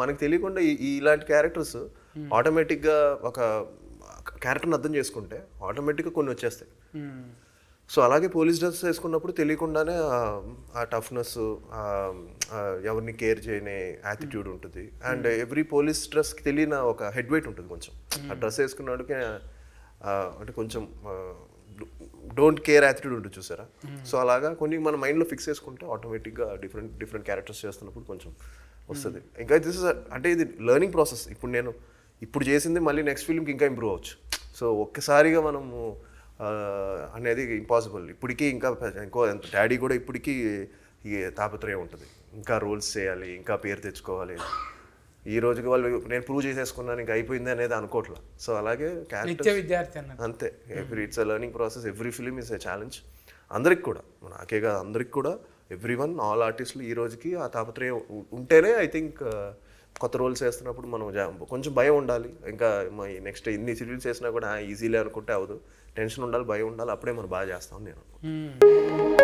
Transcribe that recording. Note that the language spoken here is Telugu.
మనకు తెలియకుండా ఇలాంటి క్యారెక్టర్స్ ఆటోమేటిక్గా ఒక క్యారెక్టర్ని అర్థం చేసుకుంటే ఆటోమేటిక్గా కొన్ని వచ్చేస్తాయి. సో అలాగే పోలీస్ డ్రెస్ వేసుకున్నప్పుడు తెలియకుండానే ఆ టఫ్నెస్, ఎవరిని కేర్ చేయని యాటిట్యూడ్ ఉంటుంది. అండ్ ఎవ్రీ పోలీస్ డ్రెస్కి తెలియని ఒక హెడ్ వెయిట్ ఉంటుంది కొంచెం. ఆ డ్రెస్ వేసుకున్నాడికి అంటే కొంచెం డోంట్ కేర్ యాటిట్యూడ్ ఉంటుంది చూసారా. సో అలాగా కొన్ని మన మైండ్లో ఫిక్స్ చేసుకుంటే ఆటోమేటిక్గా డిఫరెంట్ క్యారెక్టర్స్ చేస్తున్నప్పుడు కొంచెం వస్తుంది. ఇంకా అంటే ఇది లెర్నింగ్ ప్రాసెస్. ఇప్పుడు చేసింది మళ్ళీ నెక్స్ట్ ఫిల్మ్కి ఇంకా ఇంప్రూవ్ అవ్వచ్చు. సో ఒక్కసారిగా మనము అనేది ఇంపాసిబుల్. ఇప్పటికీ ఇంకా ఇంకో డాడీ కూడా ఇప్పటికీ ఈ తాపత్రయం ఉంటుంది, ఇంకా రోల్స్ చేయాలి, ఇంకా పేరు తెచ్చుకోవాలి. ఈ రోజుకి వాళ్ళు నేను ప్రూవ్ చేసేసుకున్నాను ఇంకా అయిపోయింది అనేది అనుకోవట్లేదు. సో అలాగే విద్యార్థి అంతే. It's a learning process. Every film is a challenge. అందరికి కూడా, నాకే కాదు అందరికి కూడా, ఎవ్రీవన్, ఆల్ ఆర్టిస్టులు ఈ రోజుకి ఆ తాపత్రయం ఉంటేనే ఐ థింక్ కొత్త రోల్స్ వేస్తున్నప్పుడు మనం కొంచెం భయం ఉండాలి. ఇంకా నెక్స్ట్ ఇన్ని సీరియల్స్ చేసినా కూడా ఈజీలే అనుకుంటే అవ్వదు. టెన్షన్ ఉండాలి, భయం ఉండాలి, అప్పుడే మనం బాగా చేస్తామని నేను అనుకుంటున్నాను.